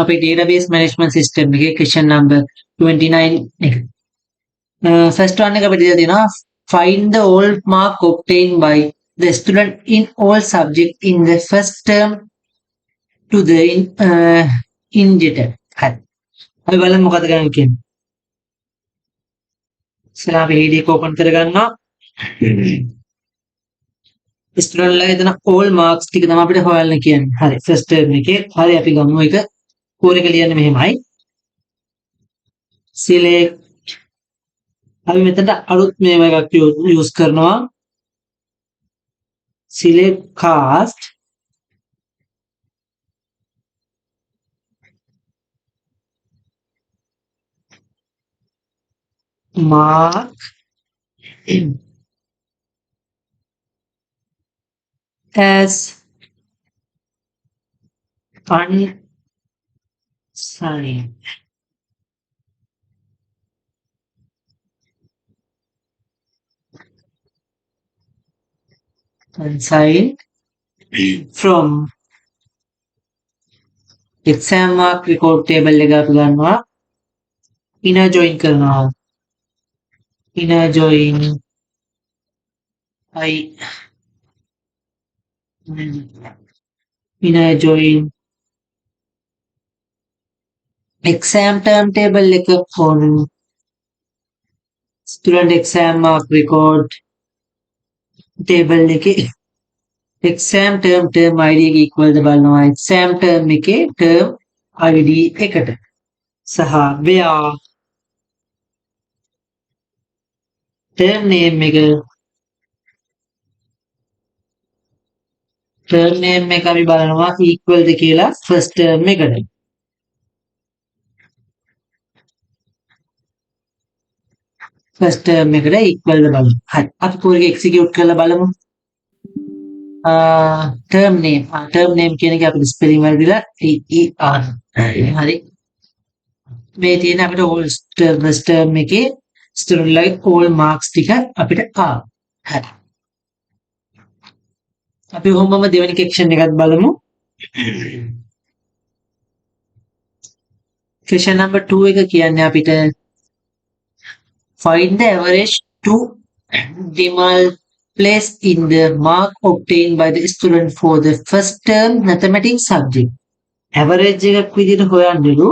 අපේ database management system එකේ question number 29 එක. First one එක අපිට දීලා තියෙනවා find the all mark obtained by the student in all subject in the first term to the indebted. හරි. අපි බලමු මොකද ගන්න කියන්නේ. ඉස්සරහ අපි ADK open කරගන්නවා. ස්ටුඩන්ට් ලා එතන all marks ටික තමයි අපිට හොයන්න කියන්නේ. හරි. first term එකේ හරි අපි ගමු එක කෝර එක ලියන්නේ මෙහෙමයි. select අපි මෙතන අලුත් මේව එකක් use කරනවා. select cast mark as unsigned. Unsigned from exam mark record table එක අපි ගන්නවා. inner join කරනවා. inner join inner join exam term table එක on student exam mark record table එකේ exam term id එක equal ද බලනවා exam term එකේ term id එකට සහ where term name එක අපි බලනවා equal ද කියලා first term එකට first term එකට equal ද බලමු. හරි. අපි කෝඩ් එක execute කරලා බලමු. term name කියන එක අපිට spelling වැරදිලා TER. හරි. මේ තියෙන අපිට all first term එකේ student like all marks ටික අපිට ආවා. හරි. අපි කොහොමම දෙවෙනි section එකත් බලමු. question number 2 එක කියන්නේ අපිට find the average to decimal place in the mark obtained by the student for the first term mathematics subject. average එකක් විදිහට හොයන්නලු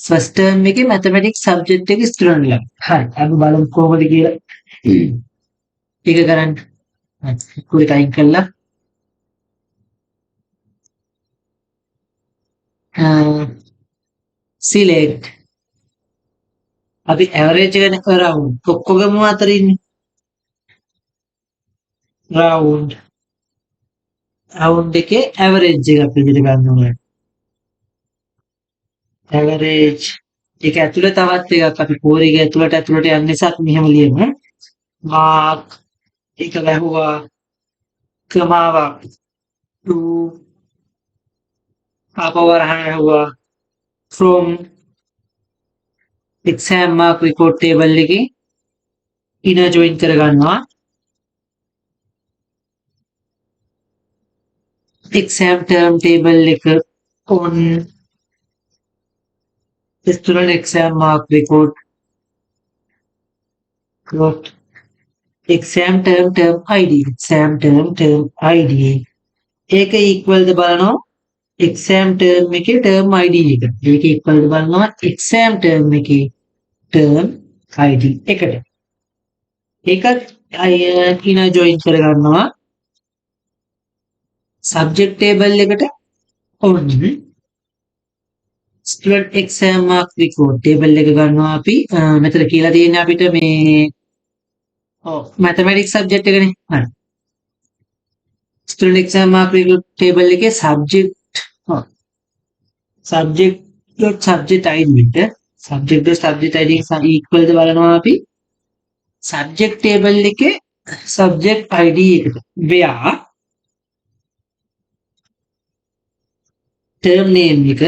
first term එකේ mathematics subject එකේ student ලා. හරි. අපි බලමු කොහොමද කියලා. ඒක කරන්න. හරි. ටයිප් කළා. select අපි average එක round ඔක්කොගම අතර ඉන්නේ round එකේ average එක විදිහට ගන්න ඕනේ average ඒක ඇතුළේ තවත් එකක් අපි කෝර එක ඇතුළට යන්න නිසා අපි මෙහෙම ලියමු mark එක වැහුවා කමාවක් 2 අපවරහන වැහුවා from exam mark record table එකේ inner join කරගන්නවා exam term table එක on student exam mark record exam term id ඒක equal ද බලනවා exam term එකේ term id එක ඒක equal ද බලනවා exam term එකේ term id එකට ඒකත් inner join කරගන්නවා subject table එකට on student exam mark record table එක ගන්නවා අපි මෙතන කියලා තියෙන්නේ අපිට මේ mathematics subject එකනේ හරි student exam mark record table එකේ subject id equal ද බලනවා අපි subject table එකේ subject id එකට where term name එක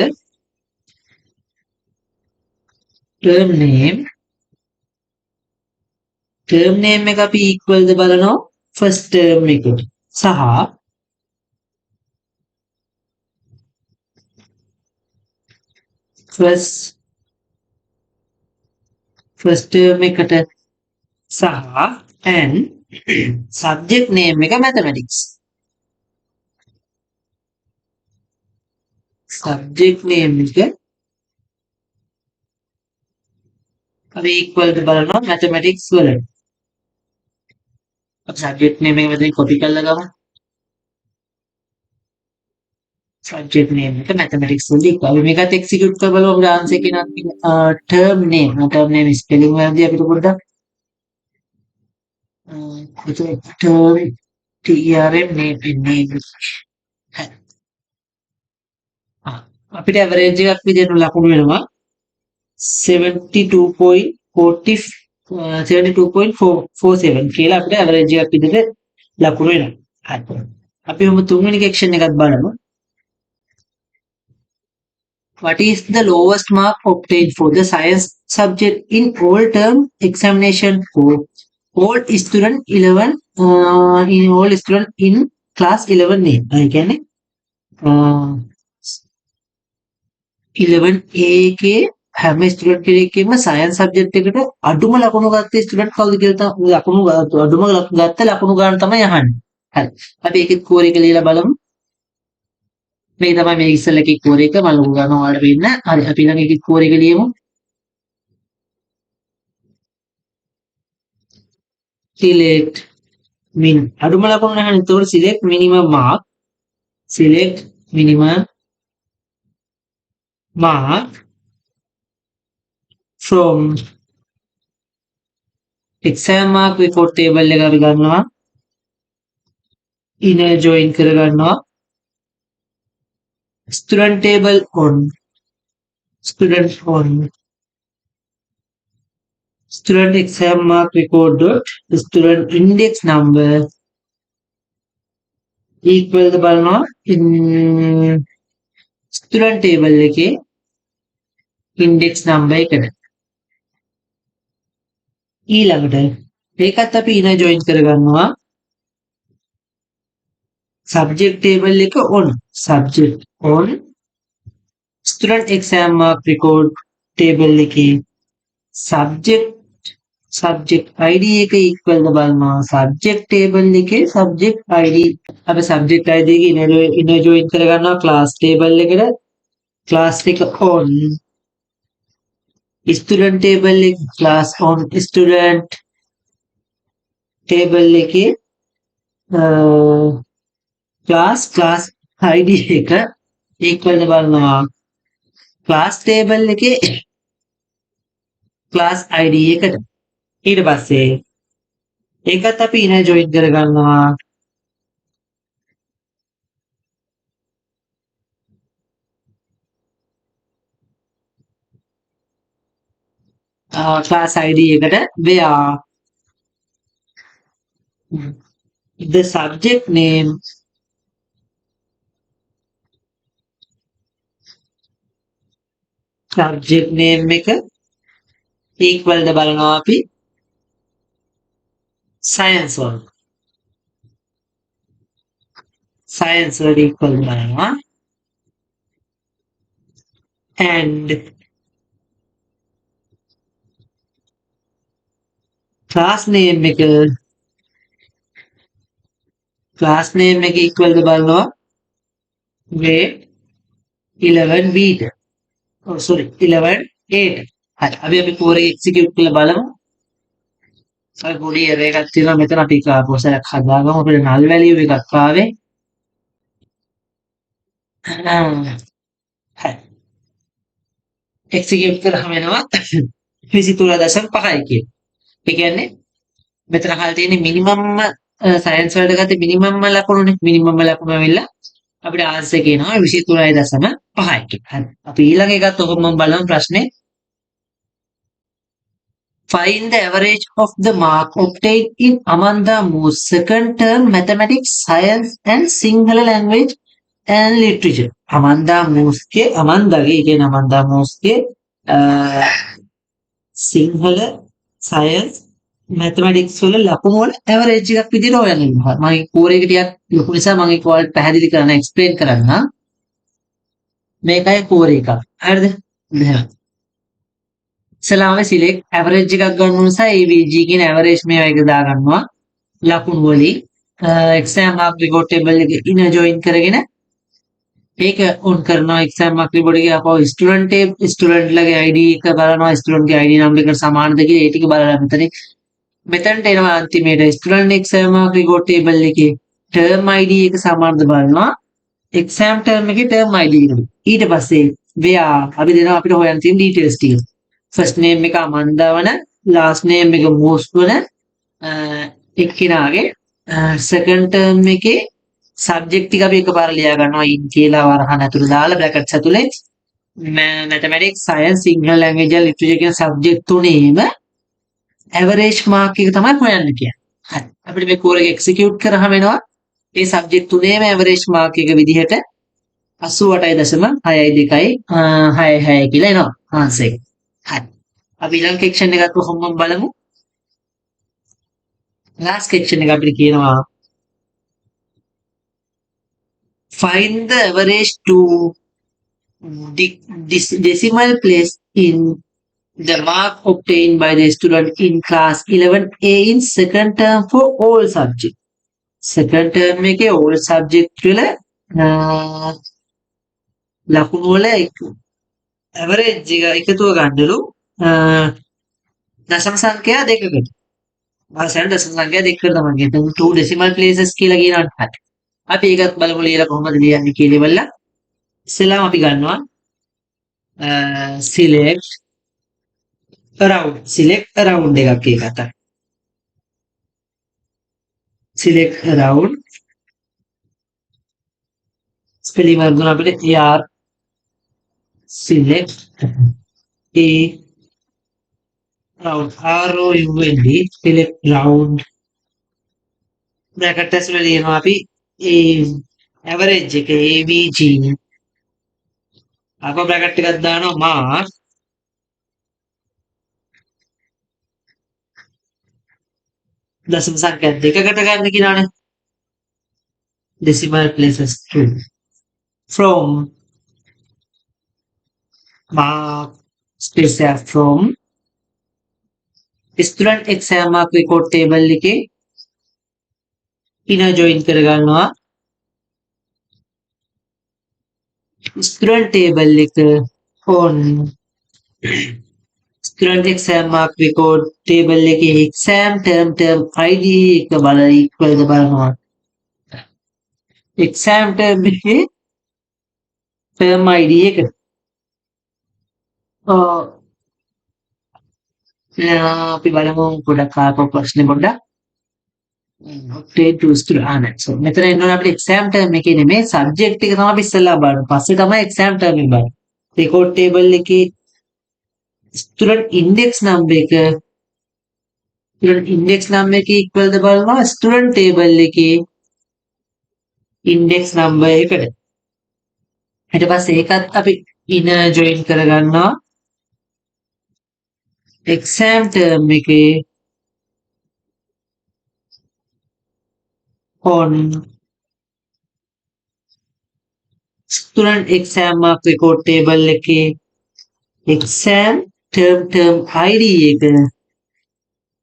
term name එක අපි equal ද බලනවා first term එකට සහ first term එකට සහ and subject name එක mathematics. subject name එක අපි equal to බලනවා mathematics වලට. අපි subject name එක මෙතන copy කරලා ගමු. subject name එක mathematics වලට equal. අපි මේකත් execute කරලා බලමු අපේ answer එක නම් term name spelling වලදී අපිට පොඩ්ඩක් term name අපිට average එකක් විදිහට ලකුණු වෙනවා 72.47 කියලා අපිට average එකක් විදිහට ලකුණු වෙනවා. හරි. අපි ඔබ තුන්වෙනි section එකත් බලමු. What is the lowest mark obtained for the science subject in all term examination for all student 11 in all student in class 11A? ඒ කියන්නේ 11A එකේ හැම ස්ටුඩන්ට් කෙනෙක්ගේම සයන්ස් සබ්ජෙක්ට් එකට අඩුම ලකුණු ගත්ත ස්ටුඩන්ට් කවුද කියලා අඩුම ගත්ත ලකුණු ගන්න තමයි අහන්නේ. හරි. අපි ඒකෙත් කෝර එක ලියලා බලමු. මේ තමයි මේ ඉස්සෙල්ලා එකේ කෝර එක මම ලකුණු ගන්නවා ඔයාලට වෙන්න. හරි. අපි ළඟ ඒකේ කෝර එක ලියමු. select min අඩුම ලකුණු නැහනේ. ඒතකොට select minimum mark. select minimum mark from exam mark record table එක අපි ගන්නවා inner join කර ගන්නවා student table on student exam mark record dot student index number equal ද බලනවා in student table එකේ index number එකට ඊළඟට ඒකත් අපි inner join කර ගන්නවා subject table එක on subject on student exam mark record table එකේ subject id එක equal ද බලනවා subject table එකේ subject id අපි subject id එක inner join කර ගන්නවා class table එකට class එක on student table එක class on student table එකේ class id එක equal ද බලනවා class table එකේ class id එකට ඊට පස්සේ ඒකත් අපි inner join කර ගන්නවා class id එකට where the subject name එක equal ද බලනවා අපි science වල equal ද බලනවා and class name එක equal ද බලනවා grade 11B ට oh sorry 11A ට හරි අපි කෝරේ execute කරලා බලමු අපි පොඩි error එකක් තියෙනවා මෙතන අපි process එකක් හදාගමු අපිට null value එකක් ආවේ හරි execute කරාම එනවා 23.5 කියන. ඒ කියන්නේ මෙතන අහලා තියෙන්නේ minimum science වලට ගත්තේ minimum ලකුණුනේ minimum ලකුණ ඇවිල්ලා අපිට answer කියනවා 23.5 කියලා. හරි. අපි ඊළඟ එකත් ඔහොම බලමු ප්‍රශ්නේ. Find the average of the mark obtained in Amanda Moore's second term mathematics, science and Sinhala language and literature. Amanda Moore's के සිංහල සයන්ස් මැතමැටික්ස් වල ලකුණු වල ඇවරේජ් එකක් විදිහට හොයන්න ඉන්නවා. මම කෝරේ එක ටිකක් ලොකු නිසා මම ඒක ඔයාලට පැහැදිලි කරන්න එක්ස්ප්ලেইন කරන්න. මේකයි කෝරේ එක. හරිද? මෙහෙම. ඉස්සලාම select average එකක් ගන්න නිසා AVG කියන average මේවා එක දාගන්නවා ලකුණු වලින්. exam mark report table එකේ inner join කරගෙන ඒක on කරනවා exam mark report එකේ අපව student ලගේ ID එක බලනවා student ගේ ID number එකට සමානද කියලා ඒ ටික බලලා මෙතනට එනවා අන්තිමේට student exam mark report table එකේ term ID එක සමානද බලනවා exam term එකේ term ID එකට. ඊට පස්සේ where අපි දෙනවා අපිට හොයන්න තියෙන details ටික. first name එක අමන්දා වන last name එක මෝස් වන එක්කිනාගේ second term එකේ subject ටික අපි එකපාර ලියා ගන්නවා in කියලා වරහන් ඇතුළේ දාලා brackets ඇතුලේ mathematics science English language and literature කියන subject තුනේම average mark එක තමයි හොයන්න කියන්නේ. හරි. අපිට මේ කෝර එක execute කරාම එනවා මේ subject තුනේම average mark එක විදිහට 88.62 66 කියලා එනවා answer එක. හරි. අපි ඊළඟ section එකත් කොහොමද බලමු. last section එක අපිට කියනවා find the average to decimal place in the mark obtained by the student in class 11A in second term for all subjects. Second term එකේ all subject වල ලකුණු වල average එක එකතුව ගන්නලු දශම සංඛ්‍යා දෙකකට. භාෂාවෙන් දශම සංඛ්‍යා දෙකකට තමයි කියන්නේ. 2 decimal places කියලා කියනවනේ. හරි. අපි ඒකත් බලමු ලියලා කොහොමද ලියන්නේ කියලා ඉවරලා. ඉස්සෙල්ලාම අපි ගන්නවා select around එකක් ඒකට. select around spelling වර්ග දුන්න අපිට AR select A round ROUND select round bracket ඇතුලේ ලියනවා අපි average එක AVG අප bracket එකක් දානවා mark දශම සංඛ්‍යා දෙකකට ගන්න කියනවානේ decimal places to from mark space from student exam mark record table එකේ inner join කරගන්නවා student table එක on student exam mark record table එකේ exam term ID එක බලලා equal ද බලනවා exam term එකේ term ID එක අපි බලමු පොඩක් ආපහු ප්‍රශ්නේ පොඩ්ඩක් obtain to student so මෙතන එනවා අපිට exam term එකේ නෙමෙයි subject එක තමයි අපි ඉස්සෙල්ලා බලන්නේ පස්සේ තමයි exam term එක බලන්නේ record table එකේ student index number එක student index number එක equal ද බලනවා student table එකේ index number එකට ඊට පස්සේ ඒකත් අපි inner join කරගන්නවා exam term එකේ on student exam mark record table එකේ exam term ID එක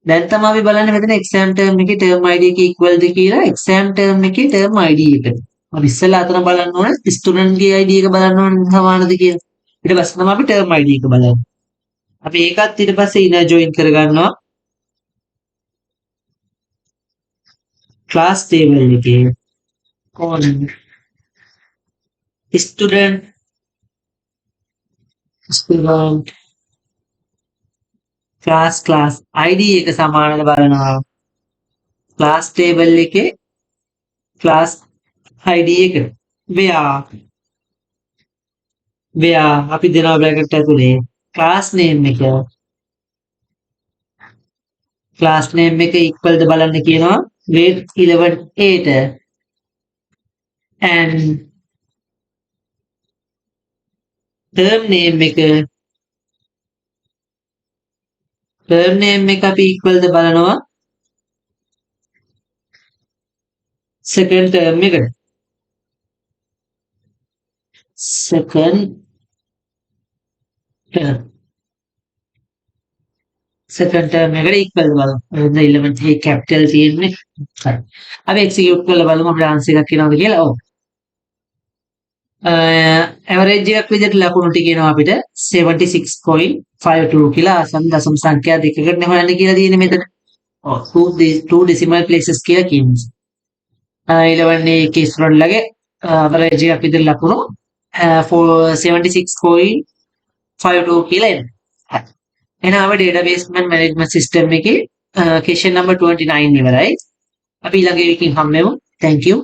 දැන් තමයි අපි බලන්නේ මෙතන exam term එකේ term ID එක equal ද කියලා exam term එකේ term ID එකට. අපි ඉස්සෙල්ලා අතන බලන්න ඕනේ student ගේ ID එක බලන්න ඕනේ සමානද කියලා. ඊට පස්සේ තමයි අපි term ID එක බලන්නේ. අපි ඒකත් ඊට පස්සේ inner join කරගන්නවා. class table එකේ on student class ID එක සමානද බලනවා. class table එකේ class ID එක where අපි දෙනවා bracket ඇතුලේ class name එක equal ද බලන්න කියනවා grade 11A ට and term name එක අපි equal ද බලනවා second term එකට second සෙකන්ඩ් ටර්ම් එකට ඉක්වල් බලමු. එතන 11 ඒ කැපිටල් තියෙන්නේ. හරි. අපි එක්සිකියුට් කරලා බලමු අපිට ආන්සර් එකක් එනවද කියලා. ඔව්. ඇවරේජ් එකක් විදිහට ලකුණු ටික එනවා අපිට 76.52 කියලා ආසන්න දශම සංඛ්‍යා දෙකකට හොයන්න කියලා තියෙන්නේ මෙතන. ඔව්. two decimal places කියලා කියන්නේ. 11 ඒ ස්ටුඩන්ට්ලගේ ඇවරේජ් එකක් විදිහට ලකුණු 76.52 කියලා එනවා. හරි. එහෙනම් අපි database management system එකේ question number 29 ඉවරයි. අපි ඊළඟ එකකින් හම්බෙමු. Thank you.